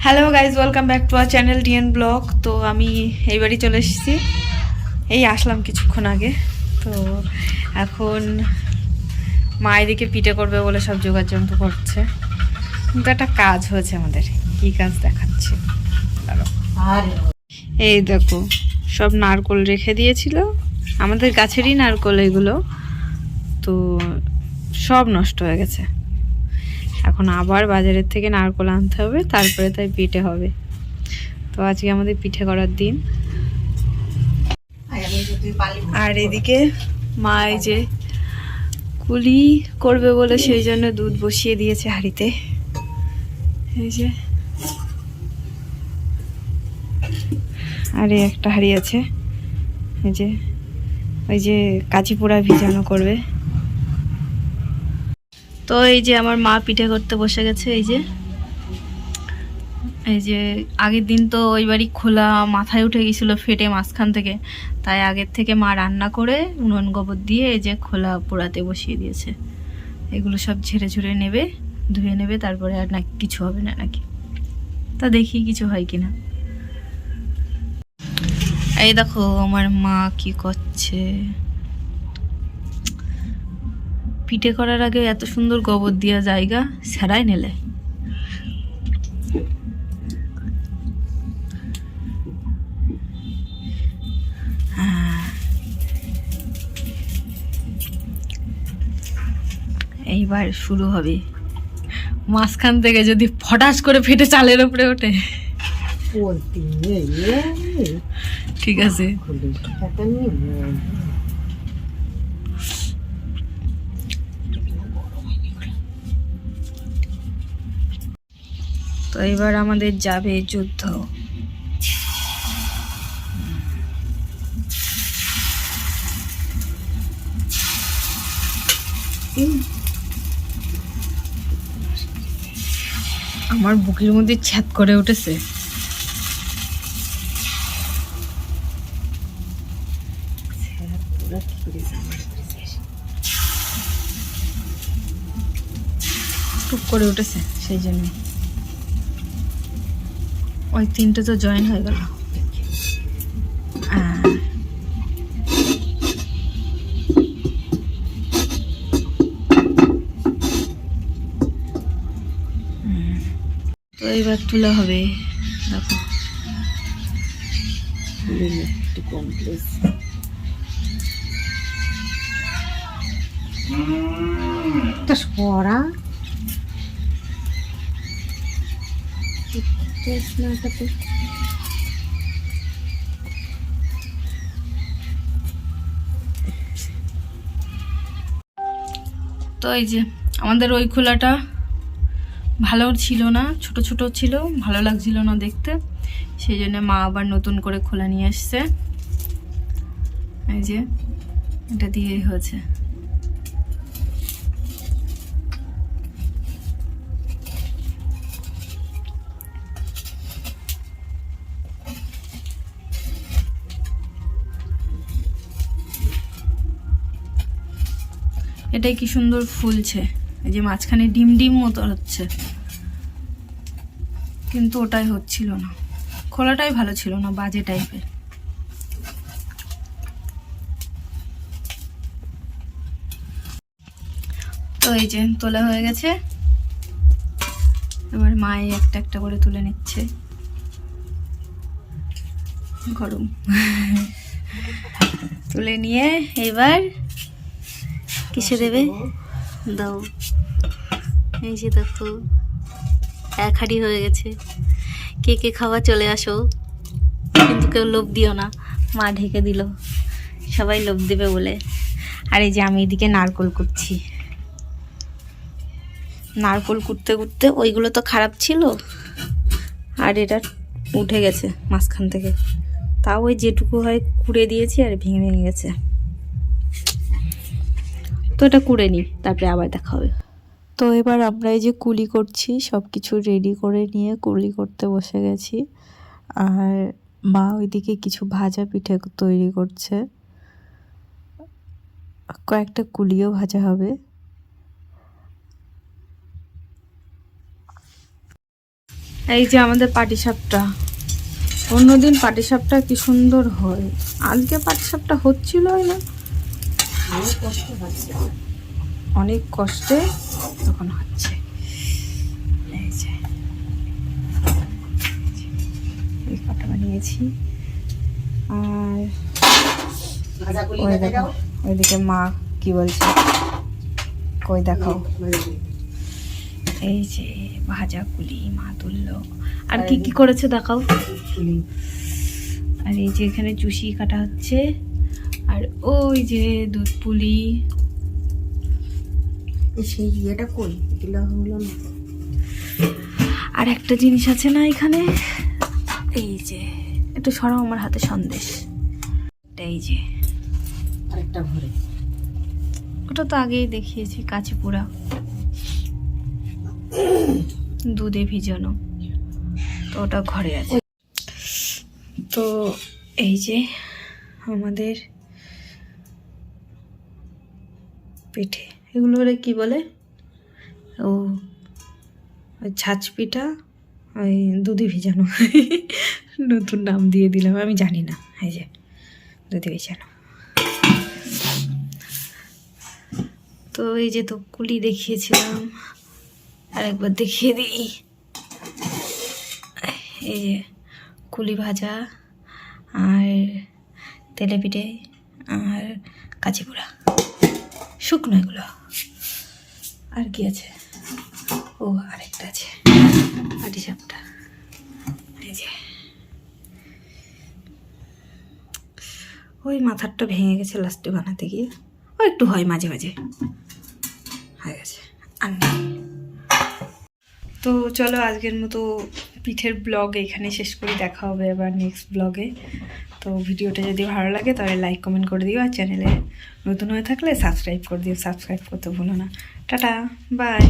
Hello guys, welcome back to our channel DN blog. তো আমি এইবারই চলে এসেছি, এই আসলাম কিছুক্ষণ আগে। তো এখন মা এদিকে পিঠে করবে বলে সব যোগাযন্ত্র করছে, কিন্তু একটা কাজ হয়েছে আমাদের। কি কাজ দেখাচ্ছে, এই দেখো সব নারকোল রেখে দিয়েছিল, আমাদের গাছেরই নারকোল এগুলো, তো সব নষ্ট হয়ে গেছে। এখন আবার বাজারের থেকে নারকোল আনতে হবে, তারপরে তাই পিঠে হবে। তো আজকে আমাদের পিঠে করার দিন। আর এদিকে মা এই যে কুলি করবে বলে সেই জন্য দুধ বসিয়ে দিয়েছে হাঁড়িতে। এই যে আরে একটা হাঁড়ি আছে, এই যে ওই যে কাঁচি পোড়া ভিজানো করবে। তো এই যে আমার মা পিঠে করতে বসে গেছে। এই যে আগের দিন তো ওই বাড়ি খোলা মাথায় উঠে গেছিলো ফেটে মাঝখান থেকে, তাই আগের থেকে মা রান্না করে উনুন গোবর দিয়ে এই যে খোলা পোড়াতে বসিয়ে দিয়েছে। এগুলো সব ঝেড়ে ঝুড়ে নেবে, ধুয়ে নেবে, তারপরে আর নাকি কিছু হবে না নাকি, তা দেখি কিছু হয় কিনা। এই দেখো আমার মা কি করছে, পিঠে করার আগে এত সুন্দর গোবর দেওয়া জায়গা সেরাই নেলে। এইবার শুরু হবে, মাঝখান থেকে যদি ফটাস করে ফেটে চালের উপরে ওঠে ঠিক আছে। তো এবার আমাদের যাবে যুদ্ধ। আমার বুকের মধ্যে ছ্যাদ করে উঠেছে। টুক করে উঠেছে, সেই জন্য ওই তিনটে তো জয়েন হয়ে গেল। তো এবার তোলা হবে, দেখো সরা তো এই যে আমাদের ওই খোলাটা ভালো ছিল না, ছোট ছোট ছিল, ভালো লাগছিল না দেখতে, সেই জন্য মা আবার নতুন করে খোলা নিয়ে আসছে। এই যে এটা দিয়েই হয়েছে। এটাই কি সুন্দর ফুলছে, এই যে মাঝখানে ডিম ডিম মতো হচ্ছে, কিন্তু ওটাই হচ্ছিল না, খোলাটাই ভালো ছিল না, বাজে টাইপের। তো এই যে তোলা হয়ে গেছে, এবার মায়ে একটা একটা করে তুলে নিচ্ছে। গরম তুলে নিয়ে এবার কিসে দেবে দাও। এই যে দেখো এক হাঁড়ি হয়ে গেছে, কে কে খাওয়া চলে আসো, কিন্তু কেউ লোভ দিও না, মা ঢেকে দিল, সবাই লোভ দেবে বলে। আর এই যে আমি এদিকে নারকোল কুটছি, নারকোল কুটতে কুটতে ওইগুলো তো খারাপ ছিল, আর এটা উঠে গেছে মাঝখান থেকে, তাও ওই যেটুকু হয় কুড়ে দিয়েছি, আর ভেঙে ভেঙে গেছে। তো এটা কুড়ে নিই, তারপরে আবার দেখা হবে। তো এবার আমরা এই যে কুলি করছি, সব কিছু রেডি করে নিয়ে কুলি করতে বসে গেছি। আর মা ওইদিকে কিছু ভাজা পিঠে তৈরি করছে, কয়েকটা কুলিও ভাজা হবে। এই যে আমাদের পাটিসাপটা, অন্যদিন পাটিসাপটা কি সুন্দর হয়, আজকে পাটিসাপটা হচ্ছিলই না, অনেক কষ্টে তখন হচ্ছে। এই যে এই কটা বানিয়েছি। আর ওইদিকে মা কি বলছে, কই দেখাও। এই যে ভাজা কুলি মা তুললো। আর কি কি করেছে দেখাও। আর এই যে এখানে চুষি কাটা হচ্ছে, আর ওই যে দুধ পুলি। সেই ইয়েটা কই এগুলো হলো না। আর একটা জিনিস আছে না এখানে, এই যে একটু সরাও আমার হাতে সন্দেশ, এই যে আরেকটা ঘরে ওটা তো আগেই দেখিয়েছি, কাঁচিপুরা দুধে ভিজানো, তো ওটা ঘরে আছে। তো এই যে আমাদের পিঠে, এগুলো ওরা কি বলে, ও ওই ছাঁচ পিঠা, ওই দুধে ভিজানো নতুন নাম দিয়ে দিলাম, আমি জানি না। এই যে দুধে ভিজানো। তো এই যে তো কুলি দেখিয়েছিলাম, আর একবার দেখিয়ে দিই। এই যে কুলি ভাজা, আর তেলে পিঠে, আর কাঁচিপুরা শুকনো এগুলো। আর কি আছে, ও আরেকটা আছে পাটিসাপটা। এই যে ওই মাথারটা ভেঙে গেছে লাস্টে বানাতে গিয়ে, ও একটু হয় মাঝে মাঝে, হয়ে গেছে আর নেই। তো চলো আজকের মতো পিঠের ব্লগ এখানে শেষ করি, দেখা হবে আবার নেক্সট ব্লগে। তো ভিডিওটা যদি ভালো লাগে তাহলে লাইক কমেন্ট করে দিও, আর চ্যানেলে নতুন হয়ে থাকলে সাবস্ক্রাইব করে দিও, সাবস্ক্রাইব করতে ভুলো না। Tata, by.